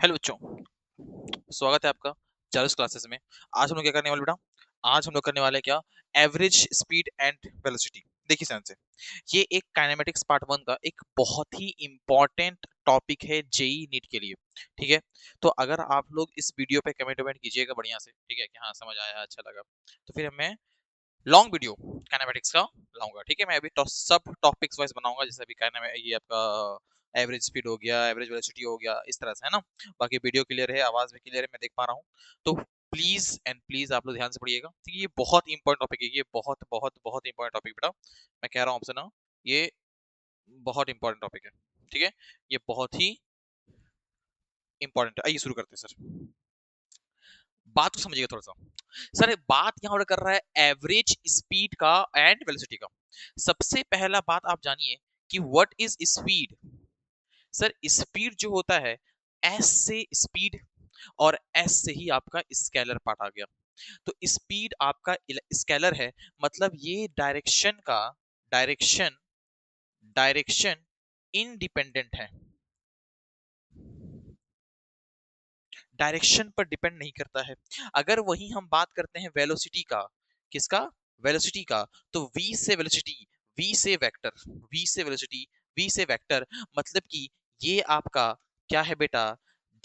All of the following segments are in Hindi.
हेलो बच्चों, स्वागत है आपका चार्ल्स क्लासेस में। आज हम लोग क्या करने वाले बेटा? आज हम लोग करने वाले हैं क्या? Average speed and velocity. देखिए ध्यान से, ये एक काइनेमेटिक्स पार्ट वन का एक बहुत ही इंपॉर्टेंट टॉपिक है जेई नीट के लिए। ठीक है, तो अगर आप लोग इस वीडियो पे कमेंट वमेंट कीजिएगा बढ़िया से, ठीक है कि हाँ समझ आया, अच्छा लगा, तो फिर मैं लॉन्ग वीडियो काइनेमेटिक्स का लाऊंगा। ठीक है, मैं अभी सब टॉपिक्स वाइज बनाऊंगा, जैसे अभी ये आपका एवरेज स्पीड हो गया, एवरेज वेलोसिटी हो गया, इस तरह से है ना। बाकी वीडियो क्लियर है, आवाज भी क्लियर है, मैं देख पा रहा हूँ। तो प्लीज एंड प्लीज आप लोग ध्यान से पढ़िएगा, ठीक है? ये बहुत इंपॉर्टेंट टॉपिक है, ये बहुत बहुत बहुत इंपॉर्टेंट टॉपिक बेटा। मैं कह रहा हूँ आपसे ना, ये बहुत इंपॉर्टेंट टॉपिक है। ठीक है, ये बहुत ही इंपॉर्टेंट है। आइए शुरू करते हैं सर। बात को समझिएगा थोड़ा सा। सर बात यहाँ पर कर रहा है एवरेज स्पीड का एंड वेलोसिटी का। सबसे पहला बात आप जानिए कि what is speed. Sir speed जो होता है, एस से स्पीड, और एस से ही आपका स्केलर पार्ट आ गया। तो स्पीड आपका स्केलर है, मतलब ये डायरेक्शन डायरेक्शन इंडिपेंडेंट है, डायरेक्शन पर डिपेंड नहीं करता है। अगर वही हम बात करते हैं वेलोसिटी का, किसका? वेलोसिटी का। तो v से वेलोसिटी, v से वेक्टर, v से वेलोसिटी, v से वेक्टर, मतलब कि ये आपका क्या है बेटा?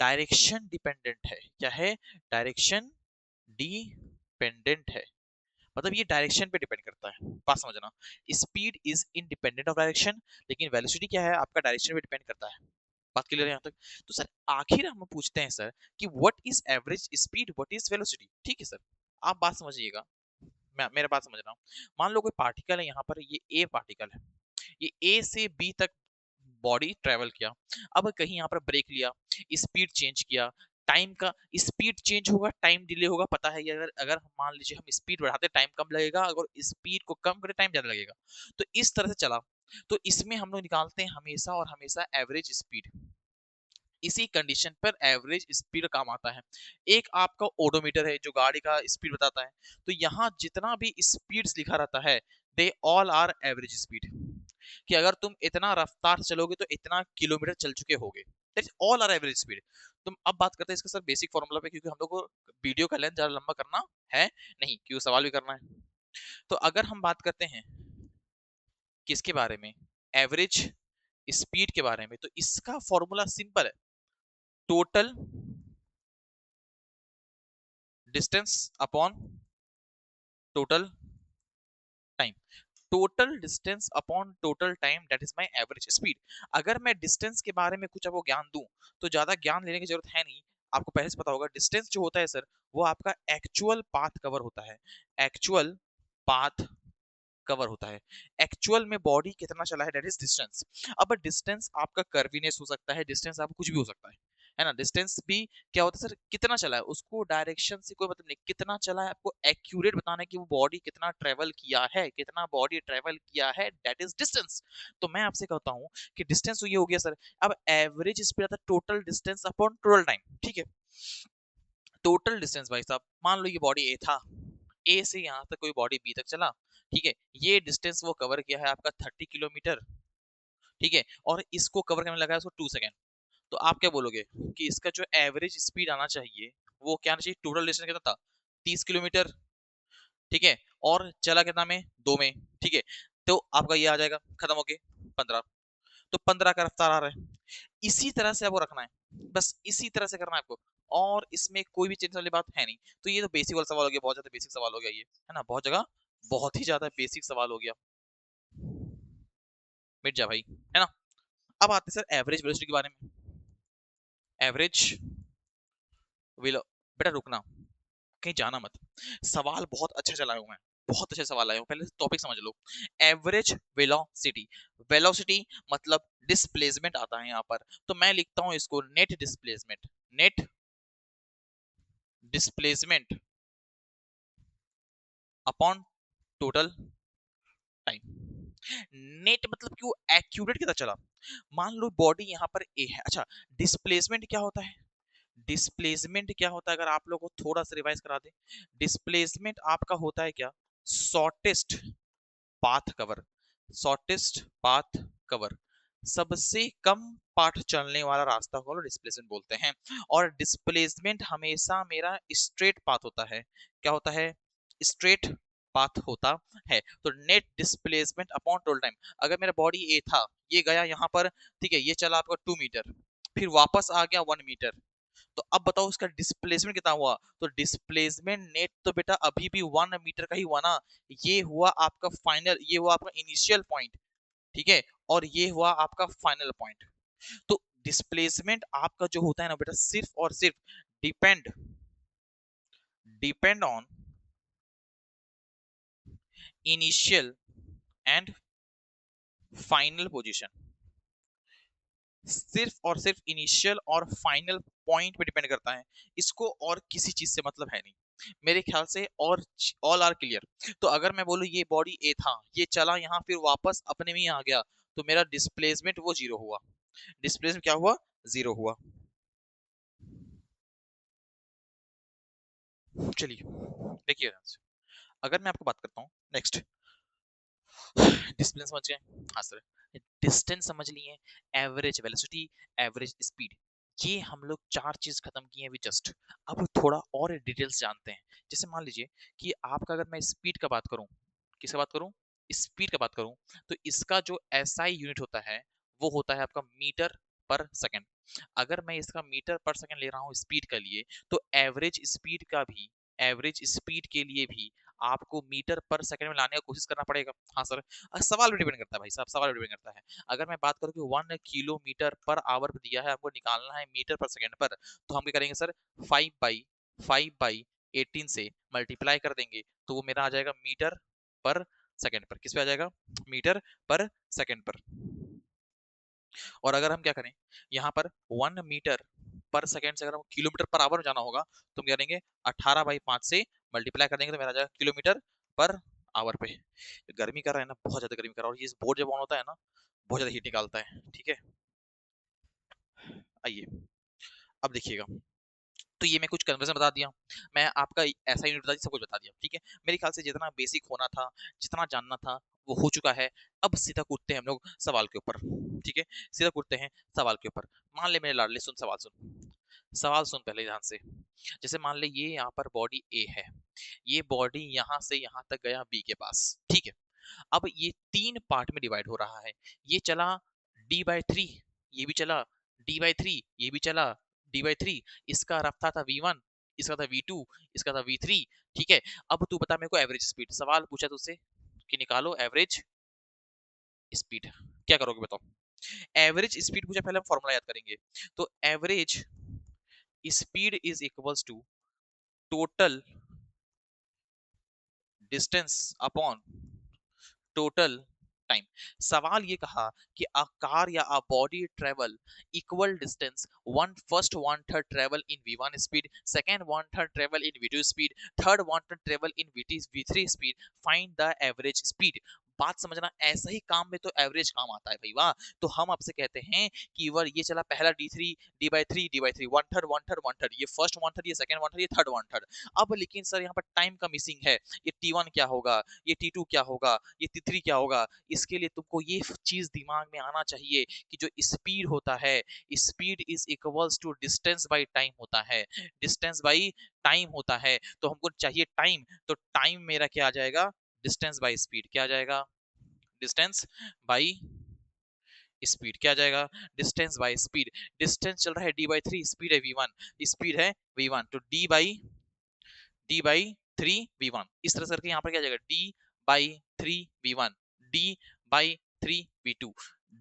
डायरेक्शन डिपेंडेंट है। क्या है? डायरेक्शन डिपेंडेंट है, मतलब ये डायरेक्शन पे डिपेंड करता है। बात समझना, speed is independent of direction, लेकिन वेलोसिटी क्या है? आपका डायरेक्शन पे डिपेंड करता है। बात क्लियर है यहाँ तक? तो सर आखिर हम पूछते हैं सर कि what is average speed, what is velocity. ठीक है सर, आप बात समझिएगा, मैं मेरा बात समझ रहा हूँ। मान लो कोई पार्टिकल है, यहाँ पर ये ए पार्टिकल है, ये ए से बी तक बॉडी ट्रेवल किया। अब कहीं यहाँ पर ब्रेक लिया, स्पीड चेंज किया, टाइम का स्पीड चेंज होगा, टाइम डिले होगा, पता है ये। अगर अगर हम मान लीजिए हम स्पीड बढ़ाते टाइम कम लगेगा, अगर स्पीड को कम करें टाइम ज्यादा लगेगा। तो इस तरह से चला। तो इसमें हम लोग निकालते हैं हमेशा और हमेशा एवरेज स्पीड। इसी कंडीशन पर एवरेज स्पीड काम आता है। एक आपका ओडोमीटर है जो गाड़ी का स्पीड बताता है। तो यहाँ जितना भी स्पीड्स लिखा रहता है, they all are average speed. कि अगर तुम इतना रफ्तार चलोगे तो इतना किलोमीटर चल चुके होगे, that's all are average speed. तुम अब बात करते हैं इसका सर बेसिक फॉर्मूला पे, क्योंकि हम लोग को वीडियो का लेंथ ज्यादा लंबा करना है नहीं, क्योंकि सवाल भी करना है। तो अगर हम बात करते हैं किसके बारे में? एवरेज स्पीड के बारे में, तो इसका फॉर्मूला सिंपल है। Total distance upon total time. Total distance upon total time, that is my average speed. अगर मैं डिस्टेंस के बारे में कुछ आपको ज्ञान दूं, तो ज्यादा ज्ञान लेने की जरूरत है नहीं। आपको पहले से पता होगा डिस्टेंस जो होता है सर, वो आपका एक्चुअल पाथ कवर होता है। एक्चुअल पाथ कवर होता है। एक्चुअल में बॉडी कितना चला है, दैट इज डिस्टेंस। अब डिस्टेंस आपका कर्वीनेस हो सकता है, डिस्टेंस आपको कुछ भी हो सकता है ना। डिस्टेंस भी क्या होता है सर? कितना चला है, उसको डायरेक्शन से कोई मतलब नहीं, कितना चला है आपको एक्यूरेट बताना है कि वो बॉडी कितना ट्रेवल किया है, कितना बॉडी ट्रेवल किया है, दैट इज डिस्टेंस। तो मैं आपसे कहता हूँ कि डिस्टेंस तो ये हो गया सर। अब एवरेज स्पीड आता है total distance upon total time. ठीक है, टोटल डिस्टेंस भाई साहब, मान लो ये बॉडी ए था, ए से यहाँ तक कोई बॉडी बी तक चला। ठीक है, ये डिस्टेंस वो कवर किया है आपका 30 किलोमीटर। ठीक है, और इसको कवर करने लगा है उसको 2 सेकेंड। तो आप क्या बोलोगे कि इसका जो एवरेज स्पीड आना चाहिए, वो क्या आना चाहिए? टोटल डिस्टेंस कितना था? 30 किलोमीटर। ठीक है, और चला कितना में? 2 में। ठीक है, तो आपका ये आ जाएगा खत्म हो गए 15। तो 15 का रफ्तार आ रहा है। इसी तरह से आपको रखना है, बस इसी तरह से करना है आपको, और इसमें कोई भी चेंज वाली बात है नहीं। तो ये तो बेसिक वाला सवाल हो गया, बहुत ज्यादा बेसिक सवाल हो गया ये, है ना, बहुत जगह बहुत ही ज्यादा बेसिक सवाल हो गया। मिट जा भाई, है ना। अब आते हैं सर एवरेज वेलोसिटी के बारे में। एवरेज वेलो, बेटा रुकना, कहीं जाना मत। सवाल बहुत अच्छा चलाया हूं मैं, बहुत अच्छे सवाल आए हूं, पहले टॉपिक समझ लो। एवरेज वेलोसिटी, वेलोसिटी मतलब डिस्प्लेसमेंट आता है यहाँ पर। तो मैं लिखता हूं इसको net displacement, net displacement upon total time. Net मतलब कि वो एक्यूरेट कितना चला। मान लो बॉडी यहाँ पर ए है। अच्छा, डिस्प्लेसमेंट क्या होता है? डिस्प्लेसमेंट क्या होता है, अगर आप लोग को थोड़ा सा रिवाइज करा दे। डिस्प्लेसमेंट आपका होता है क्या? Shortest path cover, shortest path cover. सबसे कम पाथ चलने वाला रास्ता को डिस्प्लेसमेंट बोलते हैं। और डिस्प्लेसमेंट हमेशा मेरा स्ट्रेट पाथ होता है। क्या होता है? स्ट्रेट पाथ होता है। तो net displacement upon total time, अगर मेरा बॉडी ए था, ये गया यहाँ पर, ठीक है, ये चला आपका 2 मीटर, फिर वापस आ गया 1 मीटर, तो अब बताओ इसका डिस्प्लेसमेंट कितना हुआ? तो डिस्प्लेसमेंट नेट तो बेटा अभी भी 1 मीटर का ही हुआ ना। ये हुआ आपका फाइनल, ये हुआ आपका इनिशियल पॉइंट, ठीक है, और ये हुआ आपका फाइनल पॉइंट। तो डिस्प्लेसमेंट आपका जो होता है ना बेटा, सिर्फ और सिर्फ depend depend on initial and final position. सिर्फ और सिर्फ इनिशियल और फाइनल पॉइंट पे डिपेंड करता है, इसको और किसी चीज से मतलब है नहीं मेरे ख्याल से। और ऑल आर क्लियर। तो अगर मैं बोलूँ ये बॉडी ए था, ये चला यहाँ, फिर वापस अपने में ही आ गया, तो मेरा डिस्प्लेसमेंट वो जीरो हुआ। डिस्प्लेसमेंट क्या हुआ? जीरो हुआ। चलिए देखिए, अगर मैं आपको बात करता हूँ नेक्स्ट, डिस्टेंस समझ गए? हाँ सर, डिस्टेंस समझ लिए, एवरेज वेलोसिटी, एवरेज स्पीड, ये हम लोग चार चीज खत्म किए हैं अभी जस्ट। अब थोड़ा और डिटेल्स जानते हैं। जैसे मान लीजिए कि आपका, अगर मैं स्पीड का बात करूं, किसका बात करूं? स्पीड का बात करूं, तो इसका जो एसआई यूनिट होता है वो होता है आपका मीटर पर सेकंड। अगर मैं इसका मीटर पर सेकंड ले रहा हूँ स्पीड के लिए, तो एवरेज स्पीड का भी, एवरेज स्पीड के लिए भी आपको मीटर पर सेकंड में लाने का कोशिश करना पड़ेगा। हाँ सर, सवाल भी डिपेंड करता है भाई साहब, सवाल भी डिपेंड करता है। अगर मैं बात करूँ कि 1 किलोमीटर पर आवर दिया है, आपको निकालना है मीटर पर सेकंड पर, तो हम क्या करेंगे सर? 5/18 से मल्टीप्लाई कर देंगे, तो वो मेरा आ जाएगा मीटर पर सेकंड पर। किस पे आ जाएगा? मीटर पर सेकंड पर। और अगर हम क्या करें, यहाँ पर 1 मीटर पर सेकंड से अगर हम किलोमीटर पर आवर में जाना होगा, तो हम क्या करेंगे? 18/5 से मल्टीप्लाई कर देंगे, तो मेरा आ जाएगा किलोमीटर पर आवर पे। गर्मी कर रहा है ना, बहुत ज्यादा गर्मी कर रहा है, और ये बोर्ड जब ऑन होता है ना, बहुत ज्यादा हीट निकालता है, ठीक है। आइए अब देखिएगा, तो ये मैं कुछ कन्वर्जन बता दिया, मैं आपका ऐसा यूनिट बता दिया, सब कुछ बता दिया, ठीक है। मेरे ख्याल से जितना बेसिक होना था, जितना जानना था, वो हो चुका है। अब सीधा कूदते हैं हम लोग सवाल के ऊपर, ठीक है। सीधा कूदते हैं सवाल के ऊपर। मान ले मेरे लाडले, सुन सवाल सुन, सवाल सुन पहले ध्यान से। जैसे मान ले ये यहाँ पर बॉडी ए है, ये बॉडी यहाँ से यहाँ तक गया बी के पास, ठीक है। अब ये 3 पार्ट में डिवाइड हो रहा है। ये चला d/3, ये भी चला d/3, ये भी चला d/3। इसका रफ्तार था v1, इसका था v2, इसका था v3, ठीक है। अब तू बता मेरे को एवरेज स्पीड, सवाल पूछा तुझसे कि निकालो एवरेज स्पीड, क्या करोगे बताओ? एवरेज स्पीड पूछा, पहले हम फॉर्मूला याद करेंगे। तो average speed is equals to total distance upon total time. सवाल ये कहा कि अ कार या a body travel equal distance, one first one third travel in v1 speed, second one third travel in v2 speed, third one third travel in v3 speed, find the average speed. बात समझना, ऐसा ही काम में तो एवरेज काम आता है भाई, वाह। तो हम आपसे कहते हैं कि वर ये चला पहला d3, d/3, वन थर्ड, ये फर्स्ट वन थर्ड, ये सेकंड वन थर्ड, ये थर्ड वन थर्ड। अब लेकिन सर यहाँ पर टाइम का मिसिंग है, ये t1 क्या होगा, ये t2 क्या होगा, ये t3 क्या होगा? इसके लिए तुमको ये चीज दिमाग में आना चाहिए कि जो स्पीड होता है, speed is equals to distance by time होता है, डिस्टेंस बाई टाइम होता है। तो हमको चाहिए टाइम, तो टाइम मेरा क्या आ जाएगा? Distance by speed. क्या आ जाएगा? Distance by speed. क्या आ जाएगा? Distance by speed. डिस्टेंस चल रहा है d/3, स्पीड है v1, स्पीड है v1, तो d/3 v1। इस तरह से करके यहाँ पर क्या आ जाएगा? d/3 v1, d/3 v2,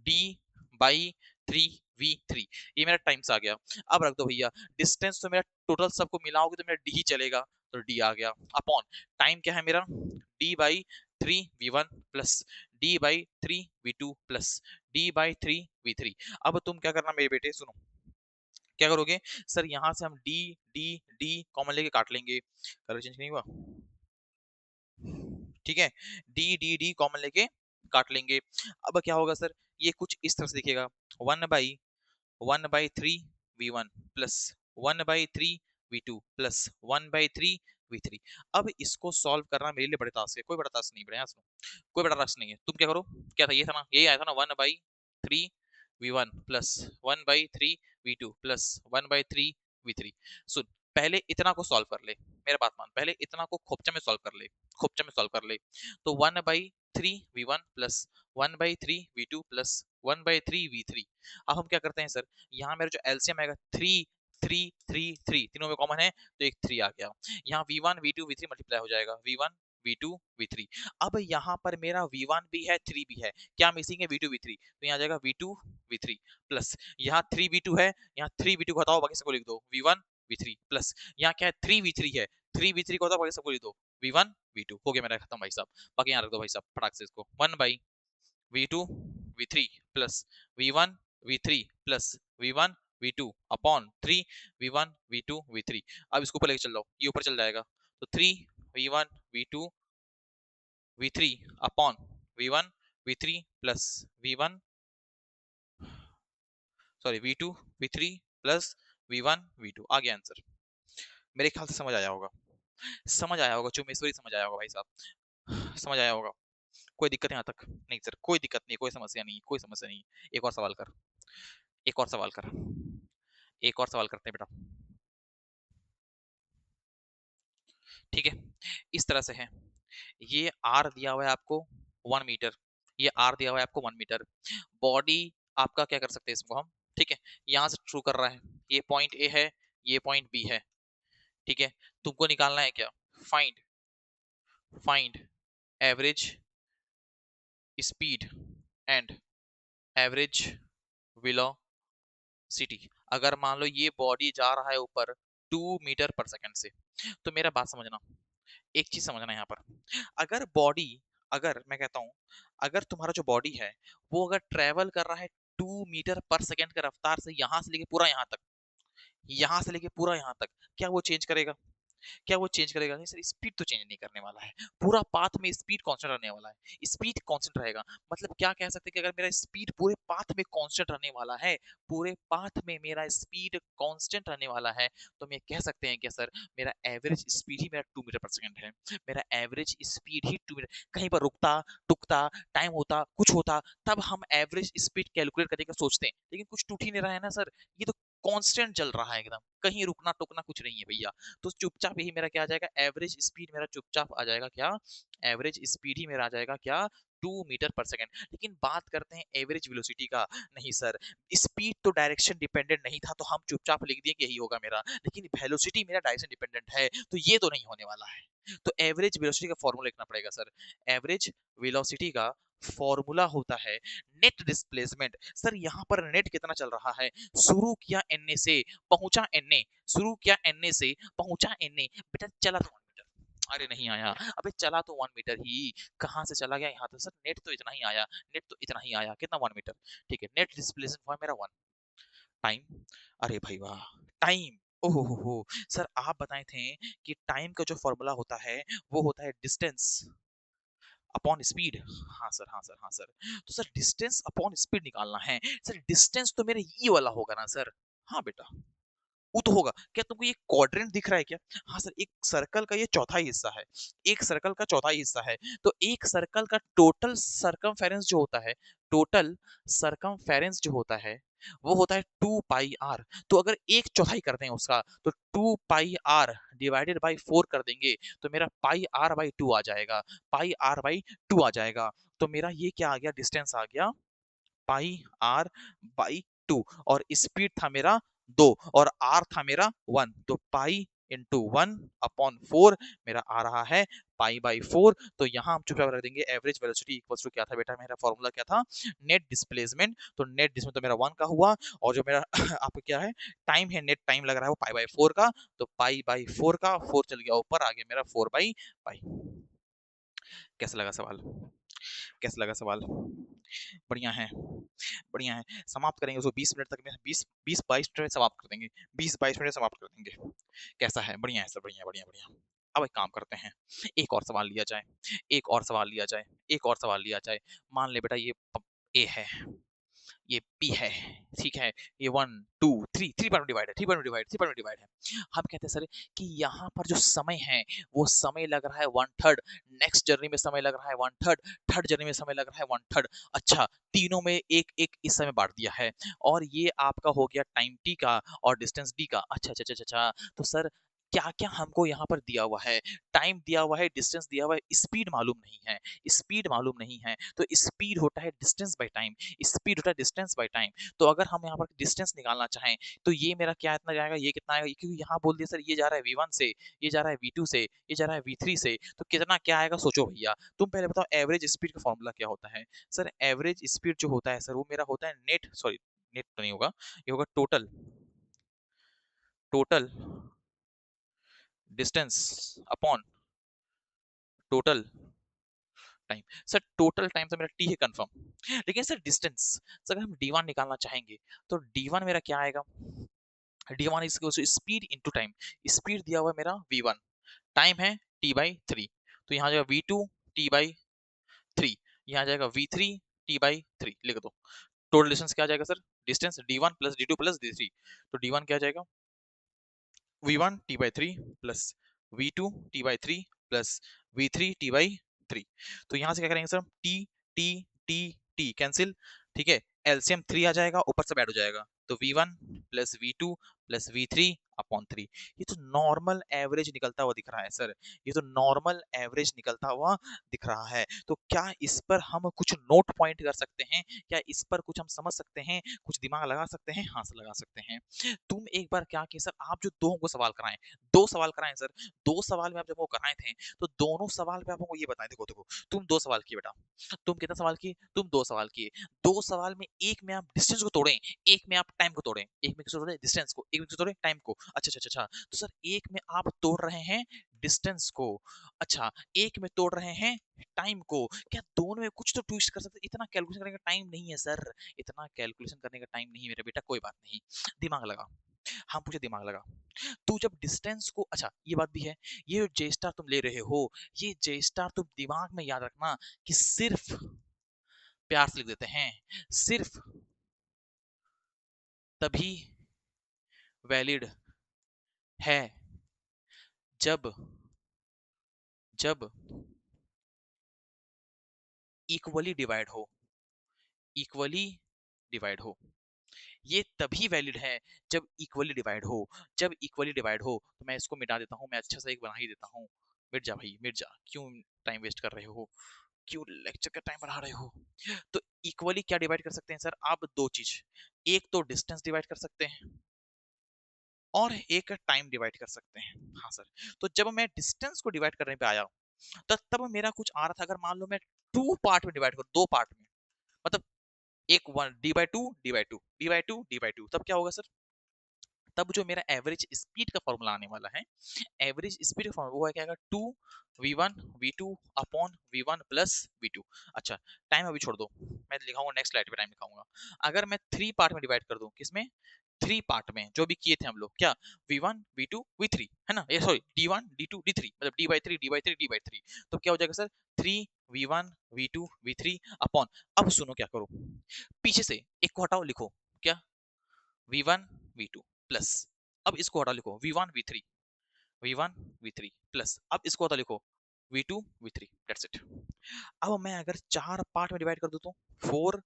d/3 v3। ये मेरा टाइम्स आ गया। अब रख दो भैया, डिस्टेंस तो मेरा टोटल सबको मिलाओगे तो मेरा d ही चलेगा, तो d आ गया, अपॉन टाइम क्या है मेरा? d/3 v1 plus d/3 v2 plus d/3 v3। अब तुम क्या करना मेरे बेटे, सुनो क्या करोगे। सर यहाँ से हम डी डी डी कॉमन लेके काट लेंगे, कलर चेंज नहीं हुआ, ठीक है। डी डी डी कॉमन लेके काट लेंगे। अब क्या होगा सर, ये कुछ इस तरह से दिखेगा, 1/3 v1 plus 1/3 v2 plus 1/3 v3। अब इसको सॉल्व करना मेरे लिए बड़े टास्क है, कोई बड़ा टास्क नहीं, बड़े सुनो, कोई बड़ा टास्क नहीं है। तुम क्या करो, क्या था, ये था ना, यही आया था ना, 1/3 V1 plus 1/3 V2 plus 1/3 V3। सुन, पहले इतना को सॉल्व कर ले, मेरा बात मान, पहले इतना को खोपचा में सॉल्व कर ले, खोपचा में सॉल्व कर ले। तो 1/3 V1 plus 1/3 V2 plus 1/3 V3। अब हम क्या करते हैं सर, यहाँ मेरा जो एलसीएम आएगा 3 3 3 3, तीनों में कॉमन है तो एक 3 आ गया। यहाँ V1 V2 V3 मल्टीप्लाई हो जाएगा, V1 V2 V3। अब यहाँ पर मेरा V1 भी है 3 भी है, क्या मिसिंग है, V2 V3, तो यहाँ आ जाएगा V2 V3 प्लस यहाँ 3 V2 है, यहाँ 3 V2 को हटाओ बाकी सबको लिख दो V1 V3 प्लस यहाँ क्या है 3 V3 है, 3 V3 को हटाओ बाकी सबको लिख दो V1 V2। हो गया मेरा खत्म भाई साहब। बाकी यहाँ रख दो भाई साहब फटाक से इसको, 1/V2 V3 plus V1 V3 plus V1 V2 upon 3 V1 V2 V3। अब इसको ऊपर लेके चल जाओ, ये ऊपर चल जाएगा, तो 3 V1 V2 V3 upon V1 V3 plus V1 sorry V2 V3 plus V1 V2 आ गया आंसर। मेरे ख्याल से समझ आया होगा, समझ आया होगा, चुमेश्वरी समझ आया होगा भाई साहब, समझ आया होगा। कोई दिक्कत यहाँ तक नहीं सर, कोई दिक्कत नहीं, कोई समस्या नहीं, कोई समस्या नहीं। एक और सवाल कर, एक और सवाल कर, एक और सवाल करते हैं बेटा, ठीक है। इस तरह से है, ये आर दिया हुआ है आपको 1 मीटर, ये आर दिया हुआ है आपको 1 मीटर। बॉडी आपका क्या कर सकते हैं इसको हम, ठीक है, यहाँ से शुरू कर रहा है, ये पॉइंट ए है, ये पॉइंट बी है, ठीक है। तुमको निकालना है क्या, find find average speed and average velocity. अगर मान लो ये बॉडी जा रहा है ऊपर 2 मीटर पर सेकंड से, तो मेरा बात समझना, एक चीज समझना यहाँ पर, अगर बॉडी, अगर मैं कहता हूँ, अगर तुम्हारा जो बॉडी है वो अगर ट्रेवल कर रहा है 2 मीटर पर सेकंड के रफ्तार से यहाँ से लेके पूरा यहाँ तक, यहाँ से लेके पूरा यहाँ तक, क्या वो चेंज करेगा, क्या वो चेंज करेगा, नहीं सर स्पीड तो चेंज नहीं करने वाला है, पूरा पाथ में स्पीड कांस्टेंट रहने वाला है, स्पीड कांस्टेंट रहेगा। मतलब क्या कह सकते हैं कि अगर मेरा स्पीड पूरे पाथ में कांस्टेंट रहने वाला है, पूरे पाथ में मेरा स्पीड कांस्टेंट रहने वाला है, तो मैं कह सकते हैं कि सर मेरा एवरेज स्पीड ही मेरा 2 मीटर पर सेकंड है, मेरा एवरेज स्पीड ही 2 मीटर। कहीं पर रुकता टुकता टाइम होता कुछ होता तब हम एवरेज स्पीड कैलकुलेट करने का सोचते हैं, लेकिन कुछ टूट ही नहीं रहा है ना सर, ये तो कांस्टेंट चल रहा है एकदम, कहीं रुकना टुकना कुछ नहीं है भैया। तो चुपचाप यही मेरा क्या आ जाएगा, एवरेज स्पीड मेरा चुपचाप आ जाएगा क्या, एवरेज स्पीड ही मेरा आ जाएगा क्या, 2 मीटर पर सेकंड। लेकिन बात करते हैं एवरेज वेलोसिटी का, नहीं सर, स्पीड तो डायरेक्शन डिपेंडेंट नहीं था तो हम चुपचाप लिख दिए कि यही होगा मेरा, लेकिन वेलोसिटी मेरा डायरेक्शन डिपेंडेंट है, तो ये तो नहीं होने वाला है। तो एवरेज वेलोसिटी का फॉर्मूला लिखना पड़ेगा सर, एवरेज वेलोसिटी का फॉर्मूला होता है नेट डिस्प्लेसमेंट। सर यहाँ पर नेट कितना चल रहा है, शुरू किया एन से पहुंचा एन, शुरू किया एन से पहुंचा एन, बेटा चला तो 1 मीटर, अरे नहीं आया, अबे चला तो 1 मीटर ही, कहाँ से चला गया यहाँ, तो सर नेट तो इतना ही आया, नेट तो इतना ही आया, कितना 1 मीटर, ठीक है। नेट डिस्प्लेसमेंट हुआ मेरा 1 टाइम, अरे भाई वाह, टाइम, ओहो हो, सर आप बताए थे कि टाइम का जो फॉर्मूला होता है वो होता है डिस्टेंस अपॉन स्पीड। हाँ सर, हाँ सर, हाँ सर, तो सर डिस्टेंस अपॉन स्पीड निकालना है, सर डिस्टेंस तो मेरा ये वाला होगा ना सर, हाँ बेटा वो तो होगा। क्या तुमको ये क्वाड्रेंट दिख रहा है क्या, हाँ सर, एक सर्कल का ये चौथाई हिस्सा है, एक सर्कल का चौथाई हिस्सा है, तो एक सर्कल का टोटल सरकमफेरेंस जो होता है, टोटल सरकमफेरेंस जो होता है वो होता है 2 पाई आर। तो अगर एक चौथाई करते हैं उसका, तो 2 पाई आर डिवाइडेड बाई 4 कर देंगे, तो मेरा पाई आर बाई 2 आ जाएगा, पाई आर बाई 2 आ जाएगा। तो मेरा ये क्या आ गया, डिस्टेंस आ गया पाई आर बाई 2, और स्पीड था मेरा 2 और आर था मेरा 1, तो पाई इंटू 1/4 मेरा आ रहा है पाई/4। तो यहाँ हम चुपचाप रख देंगे एवरेज वेलोसिटी इक्वल्स टू क्या था बेटा, मेरा फॉर्मूला क्या था, नेट डिस्प्लेसमेंट। तो नेट डिस्प्लेसमेंट तो मेरा 1 का हुआ, और जो मेरा आपका क्या है टाइम है, नेट टाइम लग रहा है वो पाई/4 का, तो पाई/4 का 4 चल गया ऊपर, आ गया मेरा 4/पाई। कैसा लगा सवाल, कैसा लगा सवाल, बढ़िया है, बढ़िया है। समाप्त करेंगे उसको 20 मिनट तक में, 20-22 मिनट में समाप्त कर देंगे, 20-22 मिनट में समाप्त कर देंगे। कैसा है, बढ़िया है सर, बढ़िया बढ़िया बढ़िया। अब एक काम करते हैं, एक और सवाल लिया जाए, एक और सवाल लिया जाए, एक और सवाल लिया जाए। मान ले बेटा ये ए है, ये P है, ठीक है। ये 1 2 3 3 पार्ट में डिवाइड है, 3 पार्ट में डिवाइड, 3 पार्ट में डिवाइड है। हम कहते हैं सर कि यहाँ पर जो समय है वो समय लग रहा है 1/3, नेक्स्ट जर्नी में समय लग रहा है 1/3, थर्ड जर्नी में समय लग रहा है 1/3। अच्छा, तीनों में एक एक इस समय बांट दिया है और ये आपका हो गया टाइम टी का और डिस्टेंस डी का। अच्छा अच्छा अच्छा अच्छा, तो सर क्या क्या हमको यहाँ पर दिया हुआ है? टाइम दिया हुआ है, डिस्टेंस दिया हुआ है, स्पीड मालूम नहीं है। स्पीड मालूम नहीं है तो स्पीड होता है डिस्टेंस बाय टाइम, स्पीड होता है डिस्टेंस बाय टाइम। तो अगर हम यहाँ पर डिस्टेंस निकालना चाहें तो ये मेरा क्या इतना जाएगा, ये कितना आएगा, क्योंकि यहाँ बोल दिया सर ये जा रहा है V1 से, ये जा रहा है V2 से, ये जा रहा है V3 से, तो कितना क्या आएगा सोचो भैया। तुम पहले बताओ एवरेज स्पीड का फॉर्मूला क्या होता है? सर एवरेज स्पीड जो होता है सर वो मेरा होता है नेट, सॉरी नेट तो नहीं होगा, ये होगा total, total distance upon total time. Sir total time तो मेरा टी है कंफर्म, लेकिन सर डिस्टेंस, सर अगर हम d1 निकालना चाहेंगे तो d1 मेरा क्या आएगा? d1 is equal to speed into time. Speed दिया हुआ है मेरा v1, टाइम है t/3, तो यहाँ जाएगा v2 t/3, यहाँ जाएगा v3 t/3, लिख दो। टोटल डिस्टेंस क्या आ जाएगा sir? Distance d1 plus d2 plus d3, तो d1 क्या आ जाएगा? v1 t/3 plus v2 t/3 plus v3 t/3। तो यहाँ से क्या करेंगे sir? t t t t cancel, ठीक है, एलसीएम 3 आ जाएगा, ऊपर से ऐड हो जाएगा, तो v1 plus v2 plus v3 upon 3। ये तो नॉर्मल एवरेज निकलता हुआ दिख रहा है सर, ये तो नॉर्मल एवरेज निकलता हुआ दिख रहा है। तो क्या इस पर हम कुछ नोट पॉइंट कर सकते हैं? क्या इस पर कुछ हम समझ सकते हैं, कुछ दिमाग लगा सकते हैं? हाँ सर लगा सकते हैं। तुम एक बार क्या किए सर, आप जो दो हमको सवाल कराएं, दो सवाल कराएं सर, दो सवाल में आप जब वो कराए थे तो दोनों सवाल पे आप हमको ये बताएं, देखो देखो तुम दो सवाल किए बेटा, तुम कितना सवाल किए? तुम दो सवाल किए। दो सवाल में एक में आप डिस्टेंस को तोड़ें, एक में आप टाइम को तोड़ें, एक में किसको तोड़ें? डिस्टेंस को, एक में किसको तोड़ें? टाइम को। अच्छा अच्छा अच्छा अच्छा, तो सर एक में आप तोड़ रहे हैं डिस्टेंस को, अच्छा एक में तोड़ रहे हैं टाइम को, क्या दोनों में कुछ तो ट्विस्ट कर सकते? इतना कैलकुलेशन करने का टाइम नहीं है सर, इतना कैलकुलेशन करने का टाइम नहीं है मेरा बेटा, कोई बात नहीं, दिमाग लगा। हम पूछे दिमाग लगा, तू जब डिस्टेंस को, अच्छा ये बात भी है, ये जो जे स्टार तुम ले रहे हो, ये जे स्टार तुम दिमाग में याद रखना कि सिर्फ, प्यार से लिख देते हैं, सिर्फ तभी वैलिड है जब, जब इक्वली डिवाइड हो, इक्वली डिवाइड हो। ये तभी वैलिड है जब इक्वली डिवाइड हो, जब इक्वली डिवाइड हो। तो मैं इसको मिटा देता हूँ, मैं अच्छा सा एक बना ही देता हूँ। मिट जा भाई मिट जा, क्यों टाइम वेस्ट कर रहे हो, क्यों लेक्चर का टाइम बढ़ा रहे हो? तो इक्वली क्या डिवाइड कर सकते हैं सर आप? दो चीज, एक तो डिस्टेंस डिवाइड कर सकते हैं और एक टाइम डिवाइड कर सकते हैं। हाँ सर, तो जब मैं डिस्टेंस को डिवाइड करने पे आया तो तब मेरा कुछ आ रहा था, अगर मान लो मैं टू पार्ट में डिवाइड करूँ, दो पार्ट में, मतलब एक वन डी बाई टू, तब क्या होगा सर? तब जो मेरा एवरेज स्पीड का फॉर्मूला आने वाला है, एवरेज स्पीड का फॉर्मूला वो है क्या आएगा? 2v1 v2 upon v1 plus v2। अच्छा, टाइम अभी छोड़ दो, मैं लिखाऊंगा नेक्स्ट स्लाइड पे टाइम लिखाऊंगा। अगर मैं थ्री पार्ट में डिवाइड कर दूं, किसमें? थ्री पार्ट में, जो भी किए थे हम लोग, क्या? v1 v2 v3 है ना, ये सॉरी d1 d2 d3, मतलब d/3 d/3 d/3। तो क्या हो जाएगा sir? 3v1 v2 v3 upon, अब सुनो क्या करो, पीछे से एक को हटाओ, लिखो क्या? v1 v2 प्लस, अब इसको हटा लिखो v1 v3, v1 v3 plus, अब इसको हटा लिखो v2 v3, दैट्स इट। अब मैं अगर चार पार्ट में डिवाइड कर दूं तो, फोर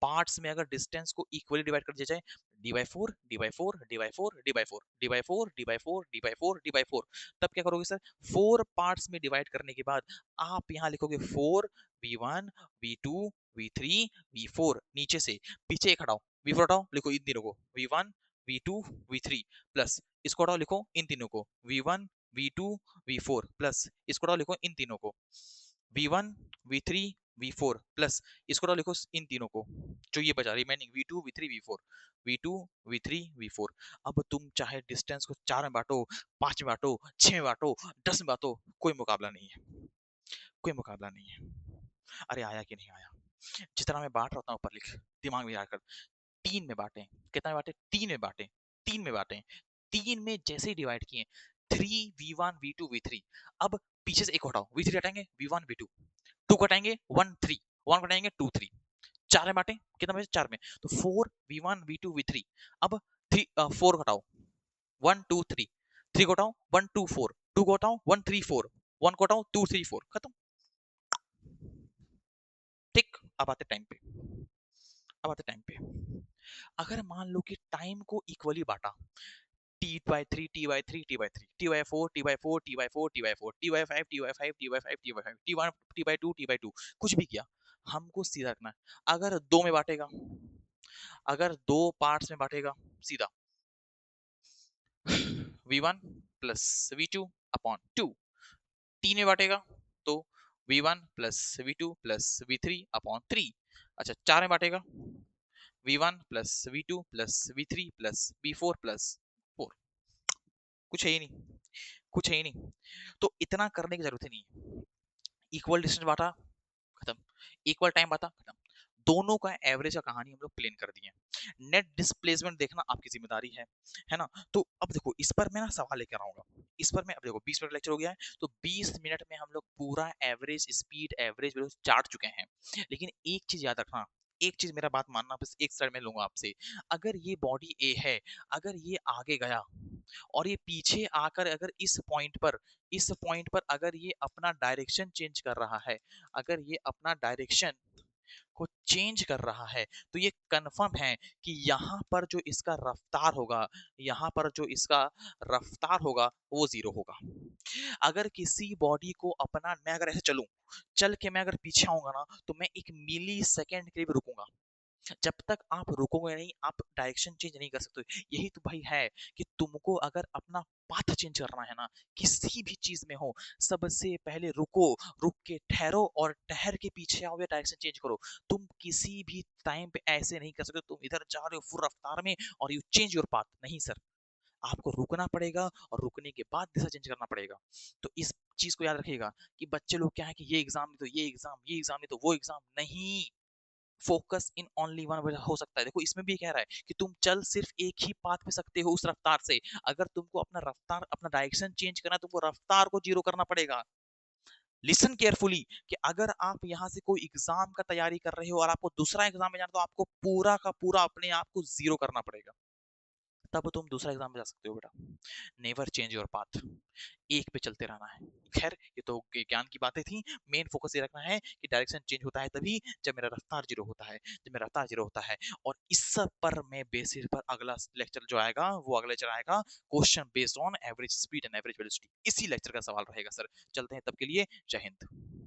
पार्ट्स में अगर डिस्टेंस को इक्वली डिवाइड कर दिया जाए, d/4 d/4 d/4 d/4 d/4 d/4 d/4 d/4, तब क्या करोगे सर? फोर पार्ट्स में डिवाइड करने के बाद आप यहाँ लिखोगे 4v1 v2 v3 v4, नीचे से पीछे एक हटाओ, v4 हटाओ, लिखो इन तीनों को v1 v2 v3 प्लस, इसको हटाओ लिखो इन तीनों को v1 v2 v4 प्लस, इसको हटाओ लिखो इन तीनों को v1 v3 v4 प्लस, इसको तो लिखो इन तीनों को, जो ये बचा remaining v2 v3 v4, v2 v3 v4। अब तुम चाहे डिस्टेंस को चार में बांटो, पांच में बांटो, छह में बांटो, 10 में बांटो, कोई मुकाबला नहीं है, कोई मुकाबला नहीं है। अरे आया कि नहीं आया? जितना मैं बांट रहा था ऊपर लिख, दिमाग में आकर, तीन में बांटे, कितना में बांटे? तीन में बांटे, तीन में बांटे, तीन में जैसे ही डिवाइड किए, 3v1 v2 v3, अब पीछे से एक हटाओ, v3 हटाएंगे v1 v2, टू कटाएंगे 1 3, 1 कटाएंगे 2 3, 4 में बांटे, कितना बचे 4 में, तो 4 v1 v2 v3। अब 3 4 घटाओ, 1 2 3, 3 घटाओ 1 2 4, 2 घटाओ 1 3 4, 1 घटाओ 2 3 4, खत्म। ठीक, अब आते टाइम पे, अब आते टाइम पे। अगर मान लो कि टाइम को इक्वली बांटा, t/3 t/3 t/3 t/4 t/4 t/4 t/4 t/5 t/5 t/5 t/5 t1 t/2 t/2, कुछ भी किया, हमको सीधा रखना है। अगर दो में बांटेगा, अगर दो पार्ट्स में बांटेगा, सीधा v1 प्लस v2 अपॉन 2। तीन में बांटेगा तो v1 plus v2 plus v3 upon 3। अच्छा, चार में बांटेगा v1 plus v2 plus v3 plus v4 plus 4। कुछ है ही नहीं, कुछ है ही नहीं, तो इतना करने की जरूरत ही नहीं है। इक्वल डिस्टेंस बांटा, खत्म। इक्वल टाइम बांटा, खत्म। दोनों का एवरेज का कहानी हम लोग प्लेन कर दिए। नेट डिस्प्लेसमेंट देखना आपकी जिम्मेदारी है ना। तो अब देखो इस पर मैं ना सवाल लेकर आऊंगा, इस पर मैं, अब देखो 20 मिनट लेक्चर हो गया है, तो 20 मिनट में हम लोग पूरा एवरेज स्पीड, एवरेज वेलोसिटी चाट चुके हैं। लेकिन एक चीज याद रखना, एक चीज मेरा बात मानना, बस एक साइड में लूंगा आपसे। अगर ये बॉडी ए है, अगर ये आगे गया और ये पीछे आकर अगर इस पॉइंट पर अगर ये अपना डायरेक्शन चेंज कर रहा है, अगर ये अपना डायरेक्शन को चेंज कर रहा है, तो ये कंफर्म है कि यहाँ पर जो इसका रफ्तार होगा, यहाँ पर जो इसका रफ्तार होगा वो जीरो होगा। अगर किसी बॉडी को अपना, मैं अगर ऐसे चलूं, चल के मैं अगर पीछे आऊंगा ना, तो मैं 1 मिली सेकेंड के लिए भी रुकूंगा। जब तक आप रुकोगे नहीं, आप डायरेक्शन चेंज नहीं कर सकते। यही तो भाई है कि तुमको अगर अपना पाथ चेंज करना है ना, किसी भी चीज में हो, सबसे पहले रुको, रुक के ठहरो और ठहर के पीछे आओ या डायरेक्शन चेंज करो। तुम किसी भी टाइम पे ऐसे नहीं कर सकते तुम इधर जा रहे हो फुल रफ्तार में और यू चेंज योर पाथ, नहीं सर। आपको रुकना पड़ेगा और रुकने के बाद दिशा चेंज करना पड़ेगा। तो इस चीज को याद रखिएगा कि बच्चे लोग क्या है कि ये एग्जाम नहीं तो ये एग्जाम, ये एग्जाम नहीं तो वो एग्जाम, नहीं। फोकस इन ओनली वन हो सकता है। देखो इसमें भी कह रहा है कि तुम चल सिर्फ एक ही पाथ पे सकते हो उस रफ्तार से। अगर तुमको अपना रफ्तार, अपना डायरेक्शन चेंज करना है, तुमको रफ्तार को जीरो करना पड़ेगा। लिसन केयरफुली कि अगर आप यहाँ से कोई एग्जाम का तैयारी कर रहे हो और आपको दूसरा एग्जाम में जाना, तो आपको पूरा का पूरा अपने आप को जीरो करना पड़ेगा, तब तुम दूसरा एग्जाम में जा सकते हो बेटा। नेवर चेंज योर पाथ, एक पे चलते रहना है। खैर ये तो ज्ञान की बातें थी। मेन फोकस ये रखना है कि डायरेक्शन चेंज होता है तभी जब मेरा रफ्तार जीरो होता है, जब मेरा रफ्तार जीरो होता है। और इस सब पर मैं बेसिस पर अगला लेक्चर जो आएगा, वो अगला लेक्चर आएगा question based on average speed and average velocity. इसी लेक्चर का सवाल रहेगा सर। चलते हैं तब के लिए, जय हिंद।